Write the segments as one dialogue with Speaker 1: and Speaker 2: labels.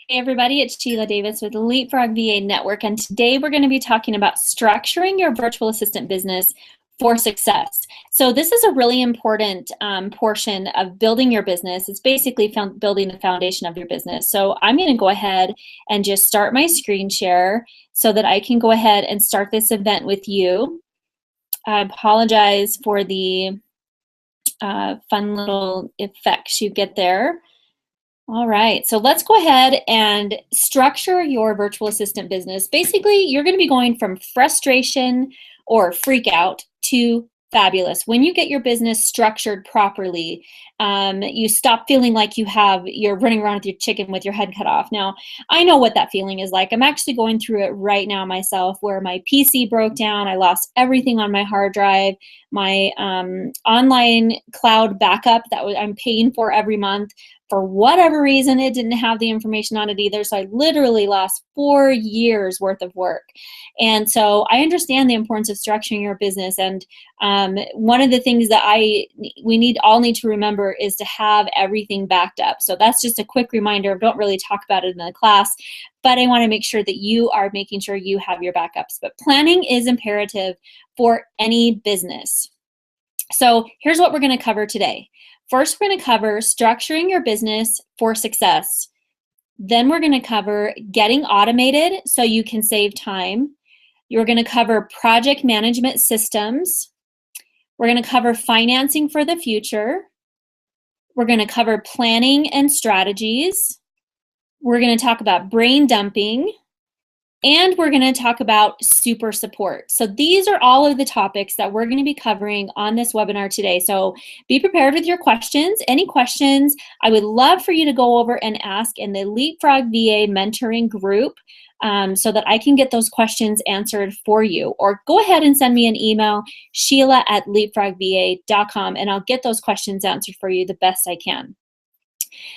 Speaker 1: Hey everybody, it's Sheila Davis with Leapfrog VA Network, and today we're going to be talking about structuring your virtual assistant business for success. So this is a really important portion of building your business. It's basically building the foundation of your business. So I'm going to go ahead and just start my screen share so that I can go ahead and start this event with you. I apologize for the fun little effects you get there. All right, so let's go ahead and structure your virtual assistant business. Basically, you're going to be going from frustration or freak out to fabulous. When you get your business structured properly, you stop feeling like you're running around with your chicken with your head cut off. Now, I know what that feeling is like. I'm actually going through it right now myself, where my PC broke down. I lost everything on my hard drive. My online cloud backup that I'm paying for every month, for whatever reason, it didn't have the information on it either. So I literally lost 4 years worth of work. And so I understand the importance of structuring your business. And one of the things that we all need to remember is to have everything backed up. So that's just a quick reminder. I don't really talk about it in the class, but I want to make sure that you are making sure you have your backups. But planning is imperative for any business. So here's what we're going to cover today. First, we're going to cover structuring your business for success. Then we're going to cover getting automated so you can save time. You're going to cover project management systems. We're going to cover financing for the future. We're going to cover planning and strategies. We're going to talk about brain dumping. And we're going to talk about super support. So these are all of the topics that we're going to be covering on this webinar today. So be prepared with your questions. Any questions, I would love for you to go over and ask in the Leapfrog VA mentoring group so that I can get those questions answered for you. Or go ahead and send me an email, sheila@leapfrogva.com, and I'll get those questions answered for you the best I can.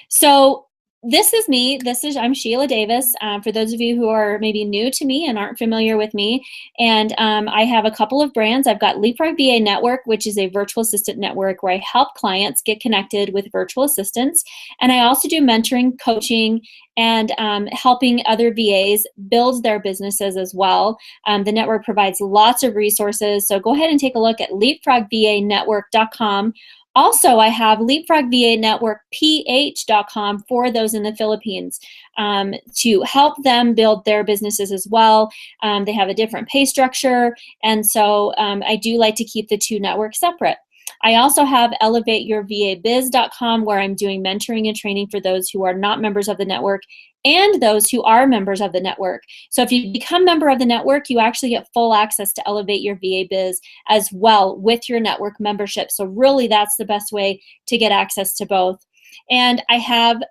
Speaker 1: So this is me. I'm Sheila Davis. For those of you who are maybe new to me and aren't familiar with me, and I have a couple of brands. I've got Leapfrog VA Network, which is a virtual assistant network where I help clients get connected with virtual assistants, and I also do mentoring, coaching, and helping other VAs build their businesses as well. The network provides lots of resources, so go ahead and take a look at leapfrogvanetwork.com. Also, I have leapfrogvanetworkph.com for those in the Philippines to help them build their businesses as well. They have a different pay structure, and so I do like to keep the two networks separate. I also have elevateyourvabiz.com, where I'm doing mentoring and training for those who are not members of the network and those who are members of the network. So if you become a member of the network, you actually get full access to Elevate Your VA Biz as well with your network membership. So really, that's the best way to get access to both. And I have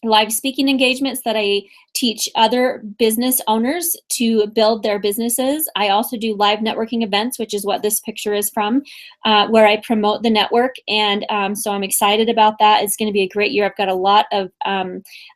Speaker 1: live speaking engagements that I teach other business owners to build their businesses. I also do live networking events, which is what this picture is from, where I promote the network. And so I'm excited about that. It's going to be a great year. I've got a lot of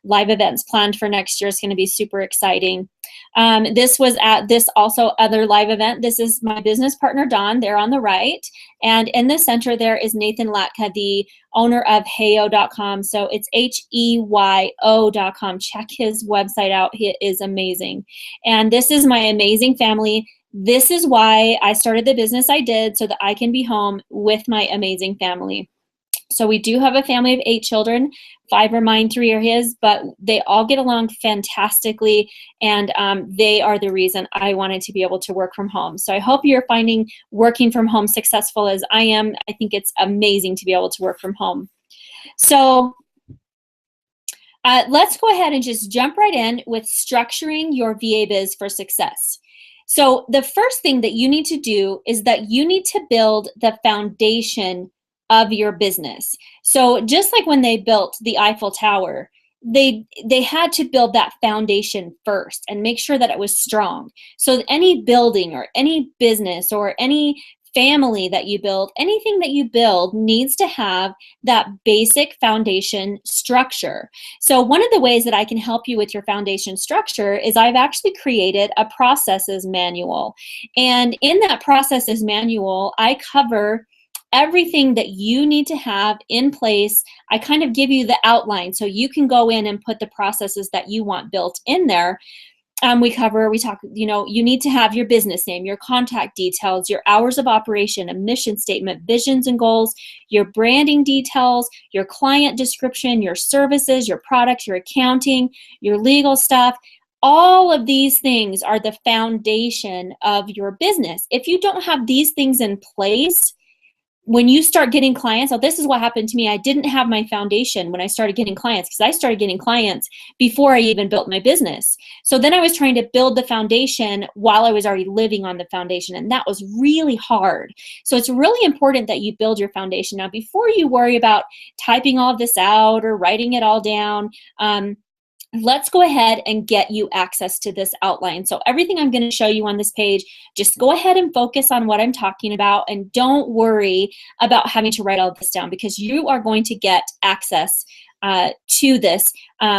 Speaker 1: live events planned for next year. It's going to be super exciting. This was at this also other live event. This is my business partner, Don, there on the right. And in the center there is Nathan Latka, the owner of heyo.com. So it's HEYO.com. Check his website out. He is amazing. And this is my amazing family. This is why I started the business I did, so that I can be home with my amazing family. So we do have a family of 8 children. 5 are mine, 3 are his, but they all get along fantastically, and they are the reason I wanted to be able to work from home. So I hope you're finding working from home successful as I am. I think it's amazing to be able to work from home. So let's go ahead and just jump right in with structuring your VA Biz for success. So the first thing that you need to do is that you need to build the foundation of your business. So just like when they built the Eiffel Tower, they had to build that foundation first and make sure that it was strong. So any building or any business or any family that you build, anything that you build needs to have that basic foundation structure. So one of the ways that I can help you with your foundation structure is I've actually created a processes manual. And in that processes manual, I cover everything that you need to have in place. I kind of give you the outline so you can go in and put the processes that you want built in there. We talk, you need to have your business name, your contact details, your hours of operation, a mission statement, visions and goals, your branding details, your client description, your services, your products, your accounting, your legal stuff. All of these things are the foundation of your business. If you don't have these things in place, when you start getting clients, so this is what happened to me. I didn't have my foundation when I started getting clients, because I started getting clients before I even built my business. So then I was trying to build the foundation while I was already living on the foundation, and that was really hard. So it's really important that you build your foundation. Now, before you worry about typing all of this out or writing it all down, let's go ahead and get you access to this outline. So everything I'm going to show you on this page, just go ahead and focus on what I'm talking about, and don't worry about having to write all this down, because you are going to get access to this.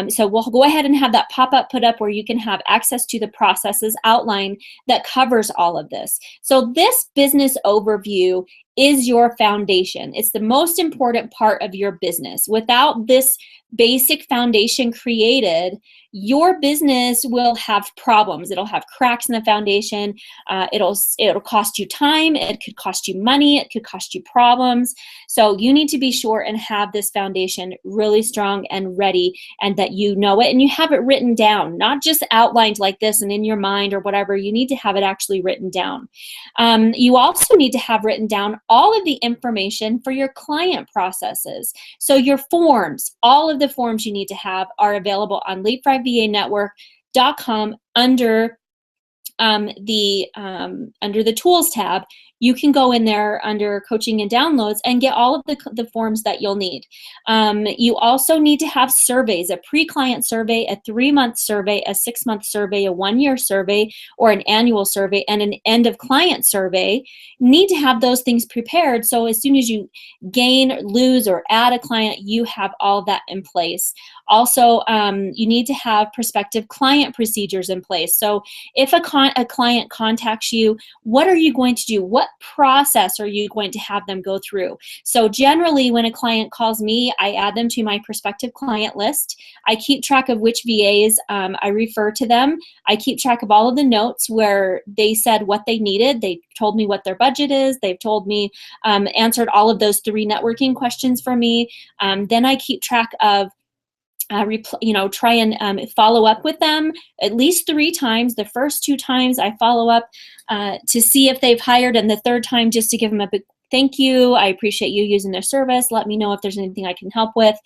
Speaker 1: So we'll go ahead and have that pop-up put up where you can have access to the processes outline that covers all of this. So this business overview is your foundation. It's the most important part of your business. Without this basic foundation created, your business will have problems. It'll have cracks in the foundation. It'll cost you time. It could cost you money. It could cost you problems. So you need to be sure and have this foundation really strong and ready, and that you know it and you have it written down, not just outlined like this and in your mind or whatever. You need to have it actually written down. You also need to have written down all of the information for your client processes. So your forms, all of the forms you need to have are available on leapfrogvanetwork.com under the tools tab. You can go in there under coaching and downloads and get all of the forms that you'll need. You also need to have surveys, a pre-client survey, a 3-month survey, a 6-month survey, a 1-year survey, or an annual survey, and an end of client survey. You need to have those things prepared, so as soon as you gain, lose, or add a client, you have all that in place. Also, you need to have prospective client procedures in place. So if a client contacts you, what are you going to do? What process are you going to have them go through? So generally, when a client calls me, I add them to my prospective client list. I keep track of which VAs I refer to them. I keep track of all of the notes where they said what they needed. They told me what their budget is. They've told me, answered all of those 3 networking questions for me. Then I keep track of try and follow up with them at least 3 times. The first 2 times I follow up to see if they've hired, and the 3rd time just to give them a big thank you. I appreciate you using their service. Let me know if there's anything I can help with.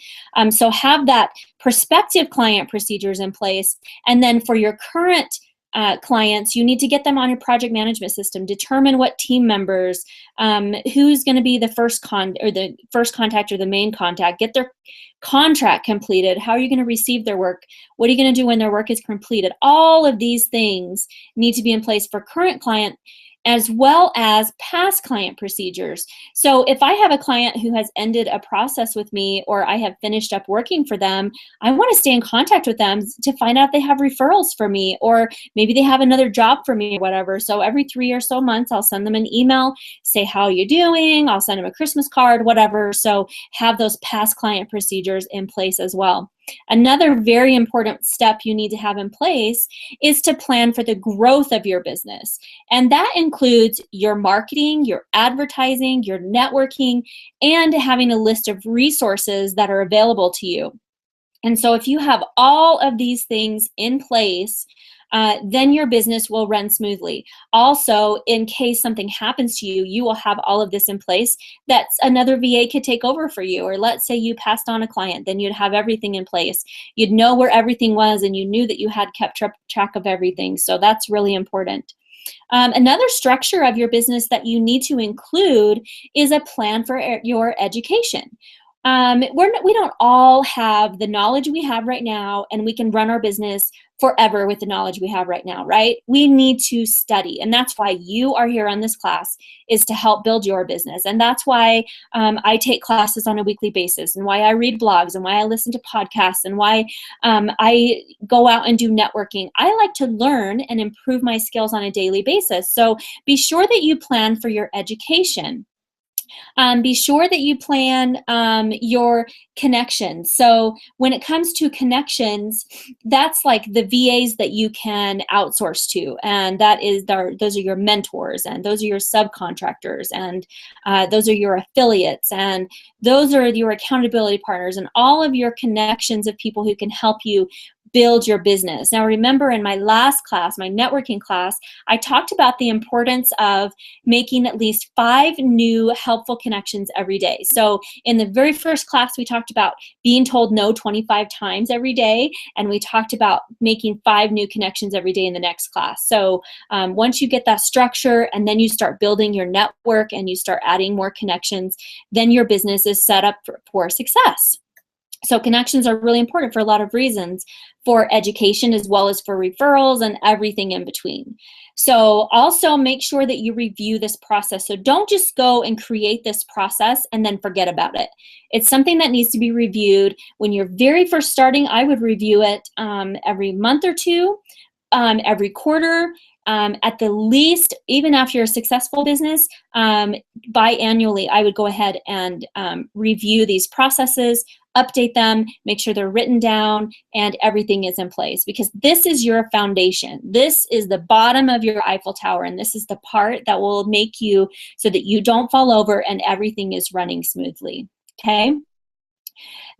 Speaker 1: So have that prospective client procedures in place. And then for your current clients, you need to get them on your project management system. Determine what team members, who's going to be the first contact or the main contact. Get their contract completed. How are you going to receive their work? What are you going to do when their work is completed? All of these things need to be in place for current client as well as past client procedures. So if I have a client who has ended a process with me, or I have finished up working for them, I want to stay in contact with them to find out if they have referrals for me, or maybe they have another job for me or whatever. So every 3 or so months, I'll send them an email, say, how are you doing? I'll send them a Christmas card, whatever. So have those past client procedures in place as well. Another very important step you need to have in place is to plan for the growth of your business. And that includes your marketing, your advertising, your networking, and having a list of resources that are available to you. And so if you have all of these things in place, then your business will run smoothly. Also, in case something happens to you, you will have all of this in place that another VA could take over for you. Or let's say you passed on a client, then you'd have everything in place. You'd know where everything was, and you knew that you had kept track of everything. So that's really important. Another structure of your business that you need to include is a plan for your education. We don't all have the knowledge we have right now, and we can run our business forever with the knowledge we have right now, right? We need to study, and that's why you are here on this class, is to help build your business. And that's why I take classes on a weekly basis, and why I read blogs, and why I listen to podcasts, and why I go out and do networking. I like to learn and improve my skills on a daily basis. So be sure that you plan for your education. Be sure that you plan your connections. So when it comes to connections, that's like the VAs that you can outsource to, and those are your mentors, and those are your subcontractors, and those are your affiliates, and those are your accountability partners, and all of your connections of people who can help you build your business. Now, remember, in my last class, my networking class, I talked about the importance of making at least 5 new helpful connections every day. So in the very first class, we talked about being told no 25 times every day, and we talked about making 5 new connections every day in the next class. So once you get that structure and then you start building your network and you start adding more connections, then your business is set up for success. So connections are really important for a lot of reasons, for education as well as for referrals and everything in between. So also make sure that you review this process. So don't just go and create this process and then forget about it. It's something that needs to be reviewed. When you're very first starting, I would review it every month or two, every quarter, at the least, even after you're a successful business, biannually, I would go ahead and review these processes, update them, make sure they're written down, and everything is in place, because this is your foundation. This is the bottom of your Eiffel Tower, and this is the part that will make you so that you don't fall over and everything is running smoothly, okay?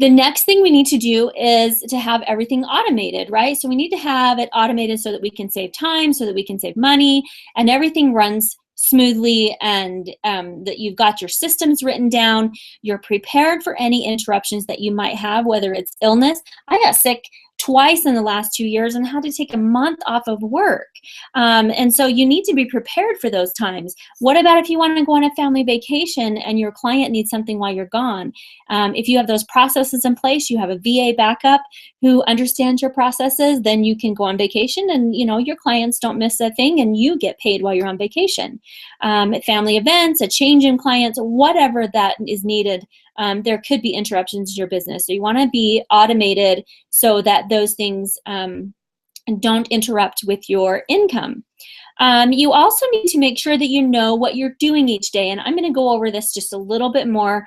Speaker 1: The next thing we need to do is to have everything automated, right? So we need to have it automated so that we can save time, so that we can save money, and everything runs smoothly, and that you've got your systems written down. You're prepared for any interruptions that you might have, whether it's illness. I got sick twice in the last 2 years and had to take a month off of work. And so you need to be prepared for those times. What about if you want to go on a family vacation and your client needs something while you're gone? If you have those processes in place, you have a VA backup who understands your processes, then you can go on vacation and your clients don't miss a thing and you get paid while you're on vacation. Family events, a change in clients, whatever that is needed, there could be interruptions in your business. So you want to be automated so that those things don't interrupt with your income. You also need to make sure that you know what you're doing each day. And I'm going to go over this just a little bit more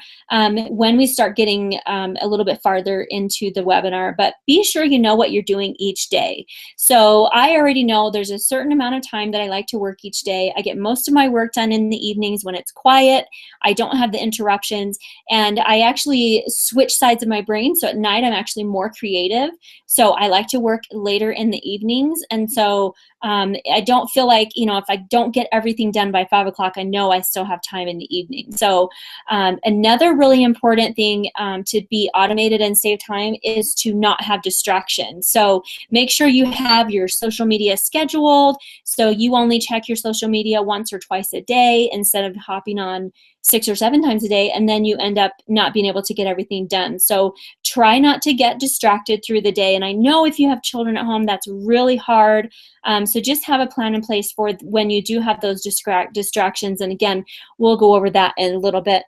Speaker 1: when we start getting a little bit farther into the webinar, but be sure you know what you're doing each day. So I already know there's a certain amount of time that I like to work each day. I get most of my work done in the evenings when it's quiet. I don't have the interruptions, and I actually switch sides of my brain. So at night, I'm actually more creative. So I like to work later in the evenings. And so I don't feel like, if I don't get everything done by 5 o'clock, I know I still have time in the evening. So another really important thing to be automated and save time is to not have distractions. So make sure you have your social media scheduled, so you only check your social media once or twice a day instead of hopping on 6 or 7 times a day, and then you end up not being able to get everything done. So try not to get distracted through the day. And I know if you have children at home, that's really hard. So just have a plan in place for when you do have those distractions. And again, we'll go over that in a little bit.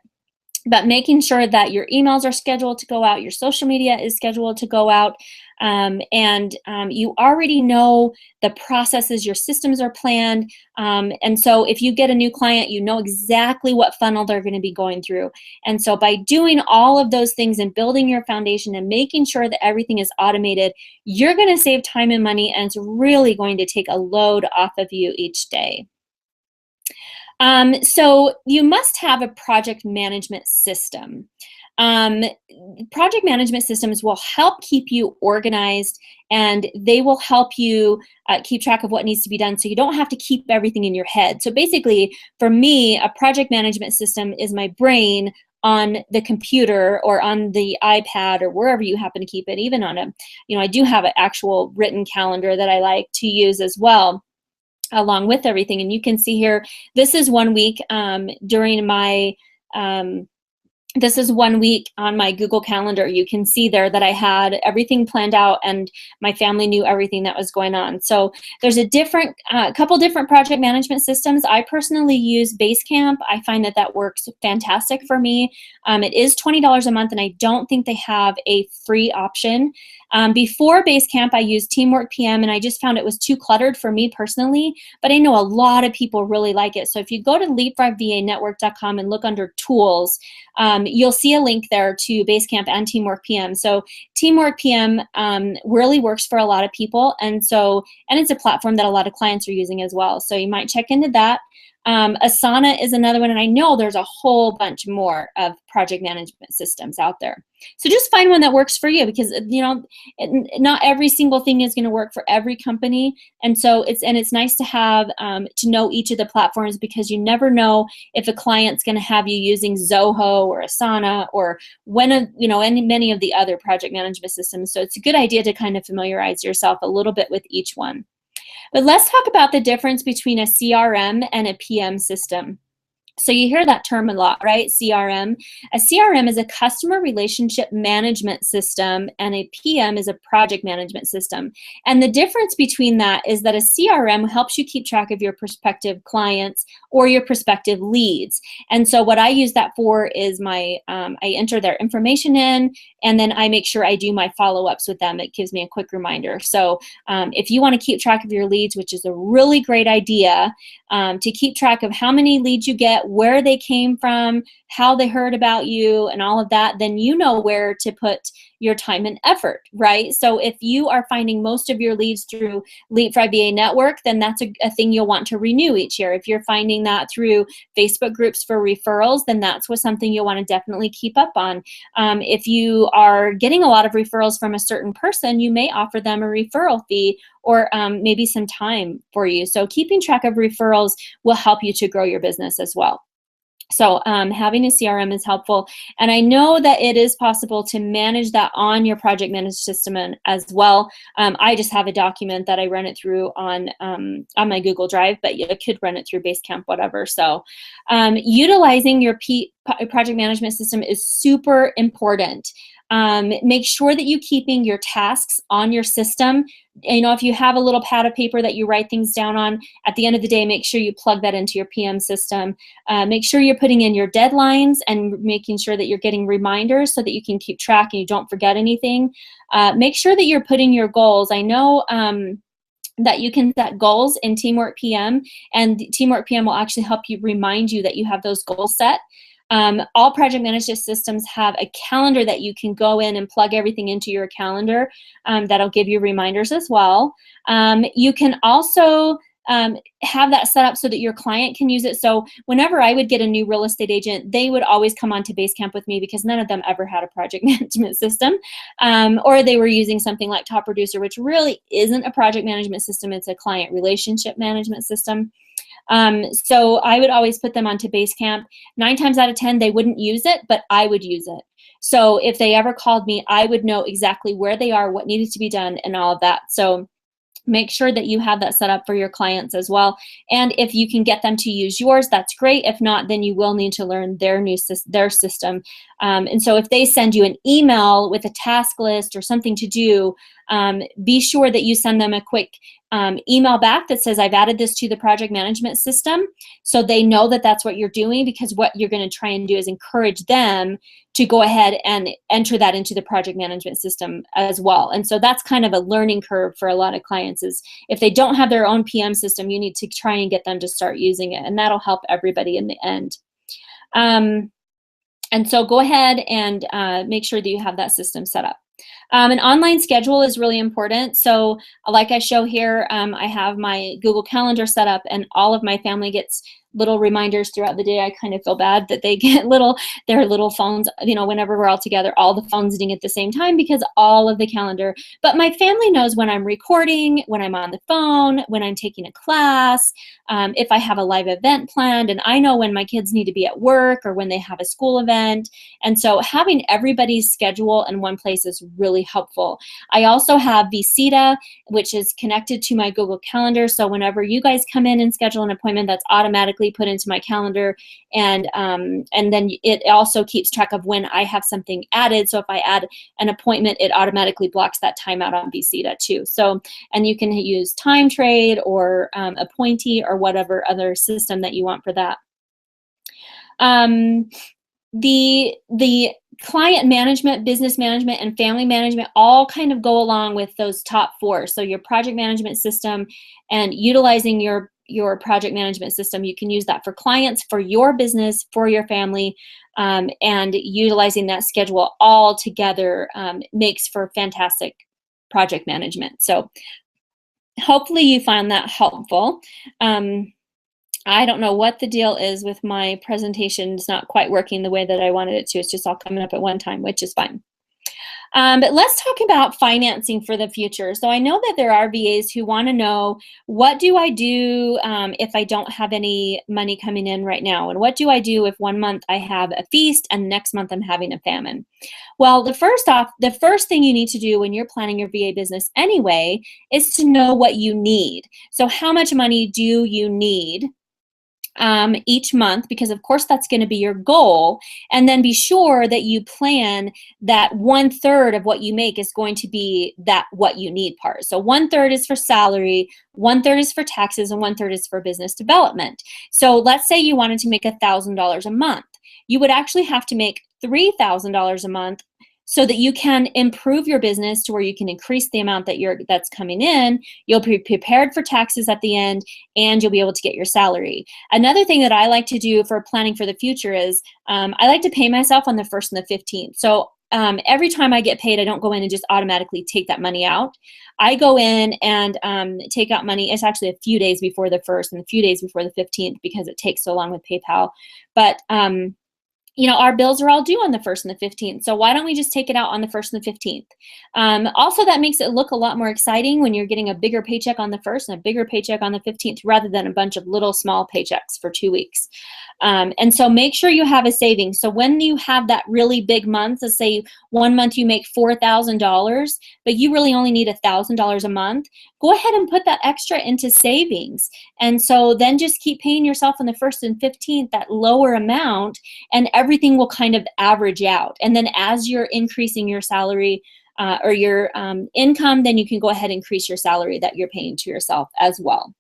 Speaker 1: But making sure that your emails are scheduled to go out, your social media is scheduled to go out, and you already know the processes, your systems are planned. And so if you get a new client, you know exactly what funnel they're going to be going through. And so by doing all of those things and building your foundation and making sure that everything is automated, you're going to save time and money, and it's really going to take a load off of you each day. So you must have a project management system. Project management systems will help keep you organized, and they will help you keep track of what needs to be done, so you don't have to keep everything in your head. So basically, for me, a project management system is my brain on the computer or on the iPad or wherever you happen to keep it, even on a, I do have an actual written calendar that I like to use as well, along with everything. And you can see here, this is 1 week during my this is 1 week on my Google Calendar. You can see there that I had everything planned out and my family knew everything that was going on. So there's a couple different project management systems. I personally use Basecamp. I find that works fantastic for me. It is $20 a month, and I don't think they have a free option. Before Basecamp, I used Teamwork PM, and I just found it was too cluttered for me personally, but I know a lot of people really like it. So if you go to leapfrogvanetwork.com and look under tools, you'll see a link there to Basecamp and Teamwork PM. So Teamwork PM really works for a lot of people, and it's a platform that a lot of clients are using as well. So you might check into that. Asana is another one, and I know there's a whole bunch more of project management systems out there. So just find one that works for you, because not every single thing is going to work for every company, and so it's nice to have to know each of the platforms, because you never know if a client's going to have you using Zoho or Asana or many of the other project management systems. So it's a good idea to kind of familiarize yourself a little bit with each one. But let's talk about the difference between a CRM and a PM system. So you hear that term a lot, right? CRM. A CRM is a customer relationship management system, and a PM is a project management system. And the difference between that is that a CRM helps you keep track of your prospective clients or your prospective leads. And so what I use that for is I enter their information in, and then I make sure I do my follow-ups with them. It gives me a quick reminder. So if you want to keep track of your leads, which is a really great idea, to keep track of how many leads you get, where they came from, how they heard about you, and all of that, then you know where to put your time and effort, right? So if you are finding most of your leads through Leapfrog VA Network, then that's a thing you'll want to renew each year. If you're finding that through Facebook groups for referrals, then that's something you'll want to definitely keep up on. If you are getting a lot of referrals from a certain person, you may offer them a referral fee, or maybe some time for you. So keeping track of referrals will help you to grow your business as well. So having a CRM is helpful. And I know that it is possible to manage that on your project management system as well. I just have a document that I run it through on my Google Drive, but you could run it through Basecamp, whatever. So utilizing your project management system is super important. Make sure that you're keeping your tasks on your system. If you have a little pad of paper that you write things down on, at the end of the day, make sure you plug that into your PM system. Make sure you're putting in your deadlines and making sure that you're getting reminders so that you can keep track and you don't forget anything. Make sure that you're putting your goals. I know that you can set goals in Teamwork PM, and Teamwork PM will actually help you remind you that you have those goals set. All project management systems have a calendar that you can go in and plug everything into your calendar. That'll give you reminders as well. You can also have that set up so that your client can use it. So whenever I would get a new real estate agent, they would always come onto Basecamp with me, because none of them ever had a project management system, or they were using something like Top Producer, which really isn't a project management system. It's a client relationship management system. So I would always put them onto Basecamp. 9 times out of 10, they wouldn't use it, but I would use it. So if they ever called me, I would know exactly where they are, what needed to be done, and all of that. So make sure that you have that set up for your clients as well. And if you can get them to use yours, that's great. If not, then you will need to learn their system. And so if they send you an email with a task list or something to do, be sure that you send them a quick email back that says, I've added this to the project management system, so they know that that's what you're doing, because what you're going to try and do is encourage them to go ahead and enter that into the project management system as well. And so that's kind of a learning curve for a lot of clients, is if they don't have their own PM system, you need to try and get them to start using it, and that'll help everybody in the end. And so go ahead and make sure that you have that system set up. An online schedule is really important. So like I show here, I have my Google Calendar set up, and all of my family gets little reminders throughout the day. I kind of feel bad that they get their little phones, whenever we're all together, all the phones ding at the same time, because all of the calendar. But my family knows when I'm recording, when I'm on the phone, when I'm taking a class, if I have a live event planned, and I know when my kids need to be at work or when they have a school event. And so having everybody's schedule in one place is really helpful. I also have Visita, which is connected to my Google Calendar. So whenever you guys come in and schedule an appointment, that's automatically automatically put into my calendar, and then it also keeps track of when I have something added. So if I add an appointment, it automatically blocks that time out on BCDA too. So, and you can use Time Trade or Appointee or whatever other system that you want for that. The client management, business management, and family management all kind of go along with those top four. So your project management system and utilizing your project management system, you can use that for clients, for your business, for your family, and utilizing that schedule all together makes for fantastic project management. So hopefully you found that helpful. I don't know what the deal is with my presentation. It's not quite working the way that I wanted it to. It's just all coming up at one time, which is fine. But let's talk about financing for the future. So I know that there are VAs who want to know, what do I do if I don't have any money coming in right now? And what do I do if one month I have a feast and next month I'm having a famine? Well, the first thing you need to do when you're planning your VA business anyway is to know what you need. So how much money do you need each month, because of course that's going to be your goal, and then be sure that you plan that 1/3 of what you make is going to be that what you need part. So 1/3 is for salary, 1/3 is for taxes, and 1/3 is for business development. So let's say you wanted to make $1,000 a month. You would actually have to make $3,000 a month so that you can improve your business to where you can increase the amount that's coming in. You'll be prepared for taxes at the end, and you'll be able to get your salary. Another thing that I like to do for planning for the future is I like to pay myself on the 1st and the 15th. So every time I get paid, I don't go in and just automatically take that money out. I go in and take out money. It's actually a few days before the 1st and a few days before the 15th because it takes so long with PayPal. But you know, our bills are all due on the 1st and the 15th. So why don't we just take it out on the 1st and the 15th? Also, that makes it look a lot more exciting when you're getting a bigger paycheck on the 1st and a bigger paycheck on the 15th rather than a bunch of little small paychecks for 2 weeks. And so make sure you have a savings. So when you have that really big month, let's say one month you make $4,000, but you really only need $1,000 a month, go ahead and put that extra into savings. And so then just keep paying yourself on the 1st and 15th that lower amount, and everything will kind of average out. And then as you're increasing your salary or your income, then you can go ahead and increase your salary that you're paying to yourself as well.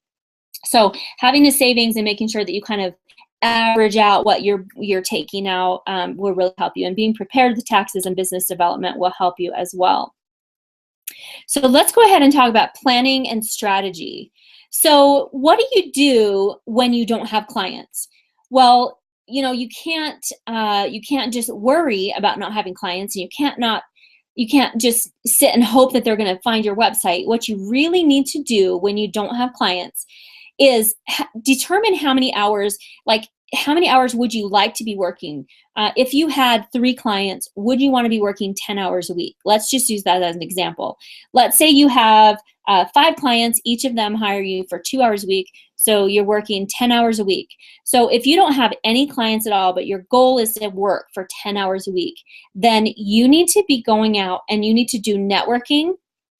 Speaker 1: So having the savings and making sure that you kind of average out what you're taking out will really help you. And being prepared with taxes and business development will help you as well. So let's go ahead and talk about planning and strategy. So what do you do when you don't have clients? Well, you know, you can't just worry about not having clients, and you can't just sit and hope that they're going to find your website. What you really need to do when you don't have clients is determine how many hours, how many hours would you like to be working? If you had 3 clients, would you want to be working 10 hours a week? Let's just use that as an example. Let's say you have 5 clients, each of them hire you for 2 hours a week, so you're working 10 hours a week. So if you don't have any clients at all, but your goal is to work for 10 hours a week, then you need to be going out and you need to do networking.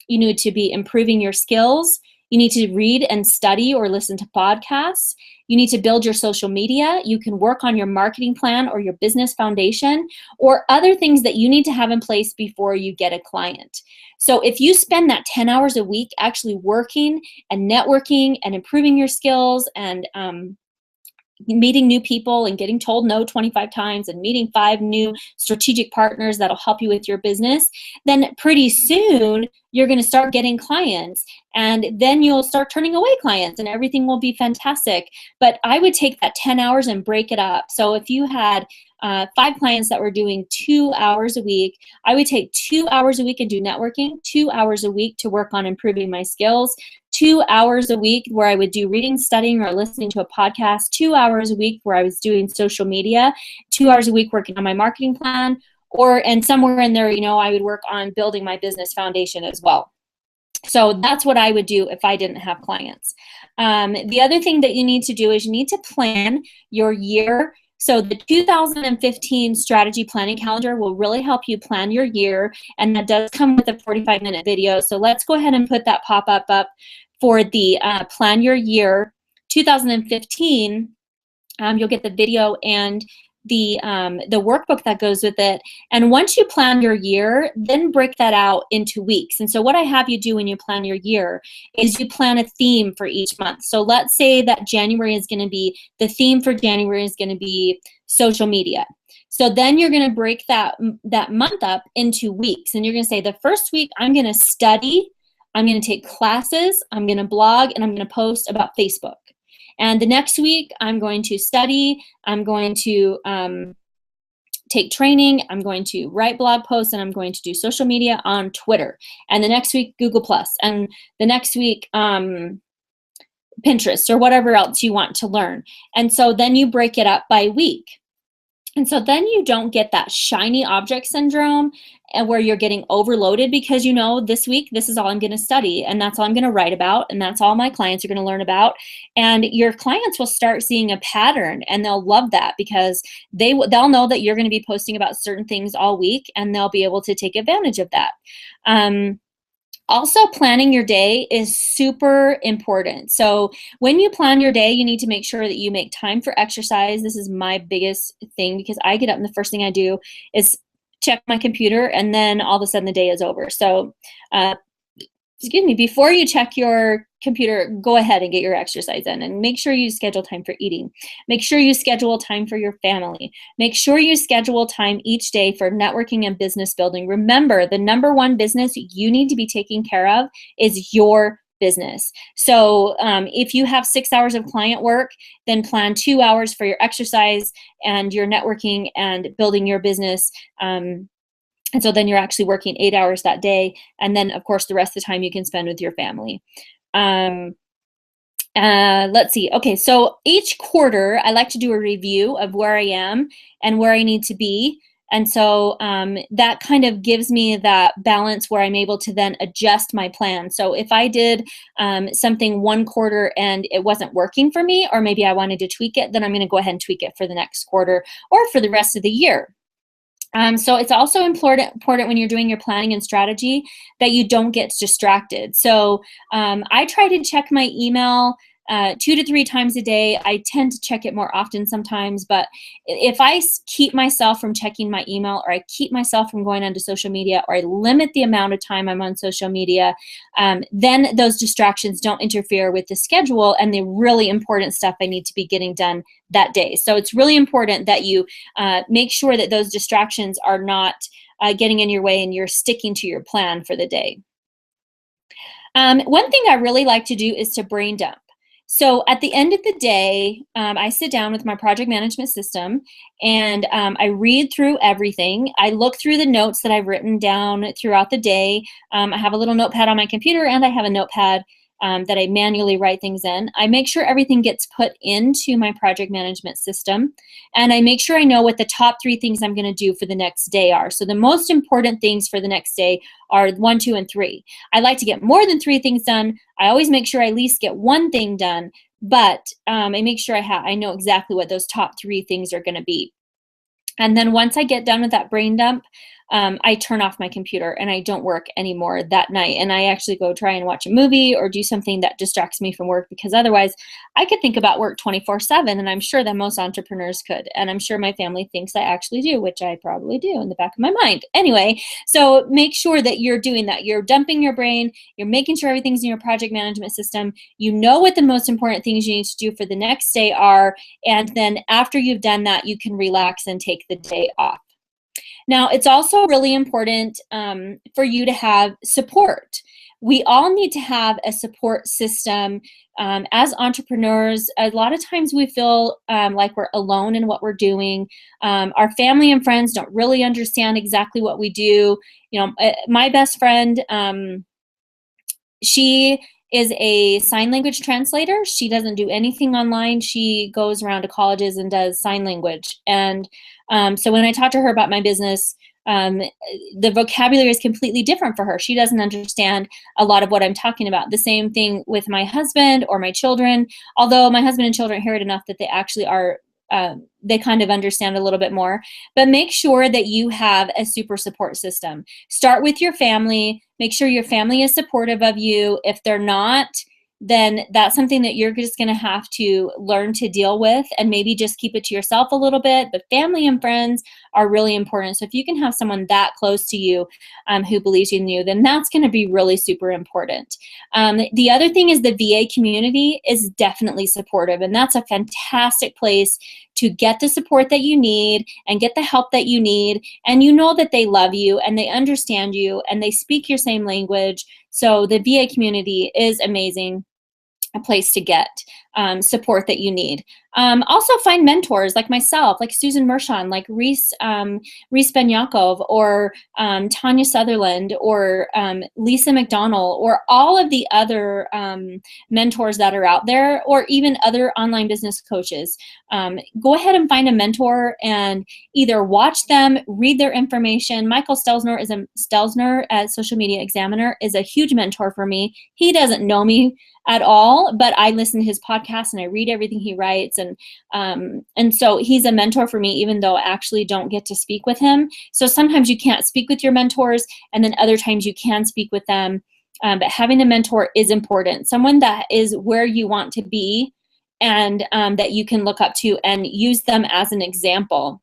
Speaker 1: You need to be improving your skills. You need to read and study or listen to podcasts. You need to build your social media. You can work on your marketing plan or your business foundation or other things that you need to have in place before you get a client. So if you spend that 10 hours a week actually working and networking and improving your skills and meeting new people and getting told no 25 times and meeting 5 new strategic partners that'll help you with your business, then pretty soon you're going to start getting clients, and then you'll start turning away clients and everything will be fantastic. But I would take that 10 hours and break it up. So if you had 5 clients that were doing 2 hours a week, I would take 2 hours a week and do networking, 2 hours a week to work on improving my skills, 2 hours a week where I would do reading, studying, or listening to a podcast, 2 hours a week where I was doing social media, 2 hours a week working on my marketing plan, and somewhere in there, you know, I would work on building my business foundation as well. So that's what I would do if I didn't have clients. The other thing that you need to do is you need to plan your year. So the 2015 strategy planning calendar will really help you plan your year, and that does come with a 45-minute video. So let's go ahead and put that pop-up up for the Plan Your Year 2015 You'll get the video and the workbook that goes with it. And once you plan your year, then break that out into weeks. And so what I have you do when you plan your year is you plan a theme for each month. So let's say that January is going to be, the theme for January is going to be social media. So then you're going to break that month up into weeks. And you're going to say the first week I'm going to study, I'm going to take classes, I'm going to blog, and I'm going to post about Facebook. And the next week, I'm going to study, I'm going to take training, I'm going to write blog posts, and I'm going to do social media on Twitter. And the next week, Google+. And the next week, Pinterest, or whatever else you want to learn. And so then you break it up by week. And so then you don't get that shiny object syndrome and where you're getting overloaded because you know this week, this is all I'm going to study and that's all I'm going to write about and that's all my clients are going to learn about. And your clients will start seeing a pattern and they'll love that because they'll know that you're going to be posting about certain things all week and they'll be able to take advantage of that. Also, planning your day is super important. So when you plan your day, you need to make sure that you make time for exercise. This is my biggest thing because I get up and the first thing I do is check my computer and then all of a sudden the day is over. So excuse me, before you check your computer, go ahead and get your exercise in and make sure you schedule time for eating. Make sure you schedule time for your family. Make sure you schedule time each day for networking and business building. Remember, the number one business you need to be taking care of is your business. So if you have 6 hours of client work, then plan 2 hours for your exercise and your networking and building your business. And so then you're actually working 8 hours that day. And then, of course, the rest of the time you can spend with your family. Let's see. Okay, so each quarter, I like to do a review of where I am and where I need to be. And so that kind of gives me that balance where I'm able to then adjust my plan. So if I did something one quarter and it wasn't working for me, or maybe I wanted to tweak it, then I'm going to go ahead and tweak it for the next quarter or for the rest of the year. So it's also important when you're doing your planning and strategy that you don't get distracted. So I try to check my email 2 to 3 times a day. I tend to check it more often sometimes, but if I keep myself from checking my email or I keep myself from going onto social media or I limit the amount of time I'm on social media, then those distractions don't interfere with the schedule and the really important stuff I need to be getting done that day. So it's really important that you make sure that those distractions are not getting in your way and you're sticking to your plan for the day. One thing I really like to do is to brain dump. So at the end of the day, I sit down with my project management system and I read through everything. I look through the notes that I've written down throughout the day. I have a little notepad on my computer and I have a notepad that I manually write things in. I make sure everything gets put into my project management system and I make sure I know what the top 3 things I'm going to do for the next day are. So the most important things for the next day are 1, 2, and 3. I like to get more than 3 things done. I always make sure I at least get 1 thing done, but I make sure I know exactly what those top 3 things are going to be. And then once I get done with that brain dump, I turn off my computer and I don't work anymore that night. And I actually go try and watch a movie or do something that distracts me from work because otherwise I could think about work 24/7 and I'm sure that most entrepreneurs could. And I'm sure my family thinks I actually do, which I probably do in the back of my mind. Anyway, so make sure that you're doing that. You're dumping your brain. You're making sure everything's in your project management system. You know what the most important things you need to do for the next day are. And then after you've done that, you can relax and take the day off. Now, it's also really important for you to have support. We all need to have a support system. As entrepreneurs, a lot of times we feel like we're alone in what we're doing. Our family and friends don't really understand exactly what we do. You know, my best friend, she is a sign language translator. She doesn't do anything online. She goes around to colleges and does sign language. And so when I talk to her about my business, the vocabulary is completely different for her. She doesn't understand a lot of what I'm talking about. The same thing with my husband or my children, although my husband and children hear it enough that they actually are they kind of understand a little bit more. But make sure that you have a super support system. Start with your family. Make sure your family is supportive of you. If they're not, then that's something that you're just going to have to learn to deal with, and maybe just keep it to yourself a little bit. But family and friends are really important. So if you can have someone that close to you who believes in you, then that's going to be really super important. The other thing is the VA community is definitely supportive, and that's a fantastic place to get the support that you need and get the help that you need. And you know that they love you and they understand you and they speak your same language. So the VA community is amazing, a place to get support that you need. Also find mentors like myself, like Susan Mershon, like Reese Ben-Yaakov, or Tanya Sutherland, or Lisa McDonald, or all of the other mentors that are out there, or even other online business coaches. Go ahead and find a mentor and either watch them, read their information. Michael Stelzner at Social Media Examiner is a huge mentor for me. He doesn't know me at all, but I listen to his podcast and I read everything he writes, and so he's a mentor for me, even though I actually don't get to speak with him. So sometimes you can't speak with your mentors, and then other times you can speak with them. But having a mentor is important, someone that is where you want to be, and that you can look up to and use them as an example.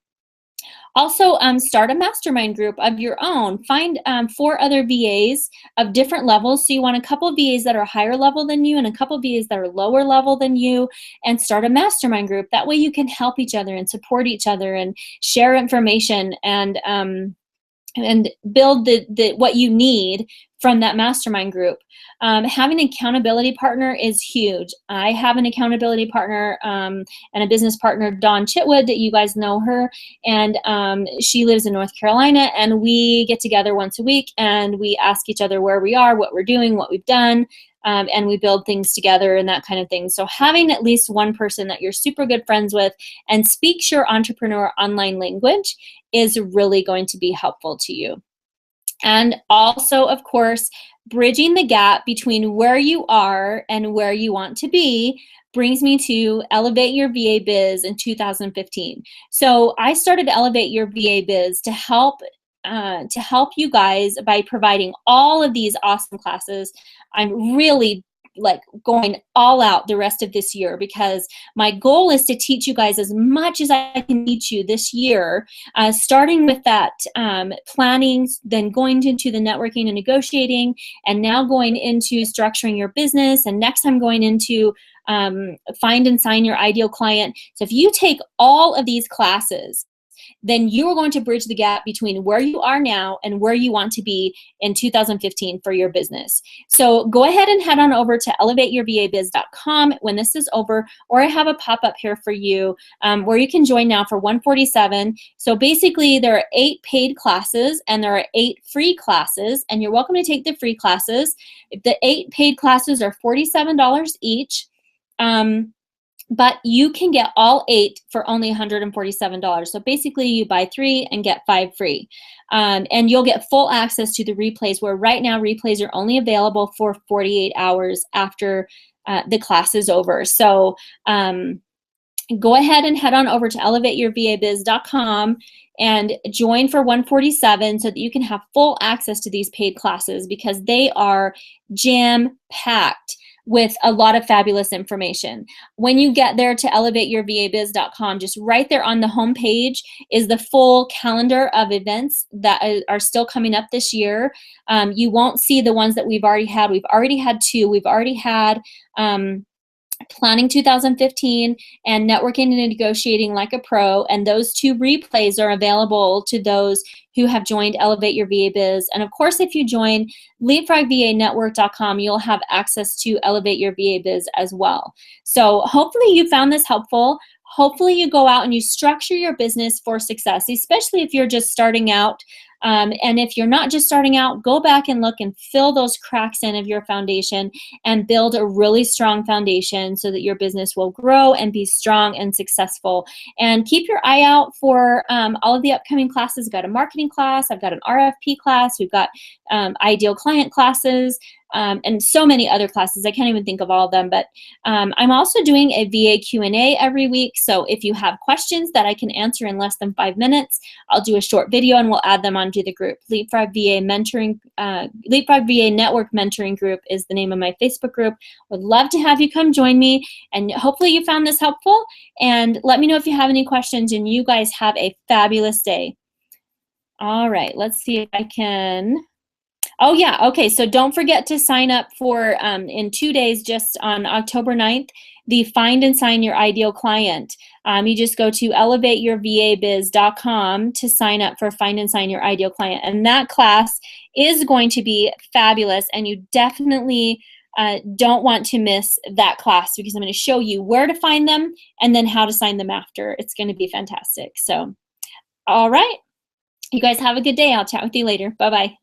Speaker 1: Also, start a mastermind group of your own. Find 4 other VAs of different levels. So you want a couple of VAs that are higher level than you and a couple of VAs that are lower level than you, and start a mastermind group. That way you can help each other and support each other and share information and build the what you need from that mastermind group. Having an accountability partner is huge. I have an accountability partner and a business partner, Dawn Chitwood, that you guys know her, and she lives in North Carolina, and we get together once a week and we ask each other where we are, what we're doing, what we've done, and we build things together and that kind of thing. So having at least one person that you're super good friends with and speaks your entrepreneur online language is really going to be helpful to you. And also, of course, bridging the gap between where you are and where you want to be brings me to Elevate Your VA Biz in 2015. So I started Elevate Your VA Biz to help you guys by providing all of these awesome classes. I'm really going all out the rest of this year, because my goal is to teach you guys as much as I can teach you this year, starting with that planning, then going into the networking and negotiating, and now going into structuring your business, and next I'm going into find and sign your ideal client. So if you take all of these classes, then you are going to bridge the gap between where you are now and where you want to be in 2015 for your business. So go ahead and head on over to elevateyourvabiz.com when this is over, or I have a pop-up here for you where you can join now for $147. So basically there are 8 paid classes and there are 8 free classes, and you're welcome to take the free classes. The 8 paid classes are $47 each. But you can get all 8 for only $147. So basically you buy 3 and get 5 free. And you'll get full access to the replays, where right now replays are only available for 48 hours after the class is over. So go ahead and head on over to elevateyourvabiz.com and join for $147 so that you can have full access to these paid classes, because they are jam-packed with a lot of fabulous information. When you get there to elevateyourvabiz.com, just right there on the home page is the full calendar of events that are still coming up this year. You won't see the ones that we've already had. We've already had 2. We've already had Planning 2015 and Networking and Negotiating Like a Pro, and those 2 replays are available to those who have joined Elevate Your VA Biz. And of course, if you join leapfrogvanetwork.com, you'll have access to Elevate Your VA Biz as well. So hopefully you found this helpful. Hopefully you go out and you structure your business for success, especially if you're just starting out. And if you're not just starting out, go back and look and fill those cracks in of your foundation and build a really strong foundation so that your business will grow and be strong and successful. And keep your eye out for all of the upcoming classes. I've got a marketing class, I've got an RFP class, we've got ideal client classes, and so many other classes. I can't even think of all of them, but I'm also doing a VA Q&A every week. So if you have questions that I can answer in less than 5 minutes, I'll do a short video and we'll add them onto to the group. Leapfrog VA Mentoring, Leapfrog VA Network Mentoring Group is the name of my Facebook group. Would love to have you come join me, and hopefully you found this helpful. And let me know if you have any questions, and you guys have a fabulous day. All right, let's see if I can. Oh yeah, okay, so don't forget to sign up for, in 2 days, just on October 9th, the Find and Sign Your Ideal Client. You just go to elevateyourvabiz.com to sign up for Find and Sign Your Ideal Client. And that class is going to be fabulous, and you definitely don't want to miss that class, because I'm going to show you where to find them and then how to sign them after. It's going to be fantastic. So, all right, you guys have a good day. I'll chat with you later. Bye-bye.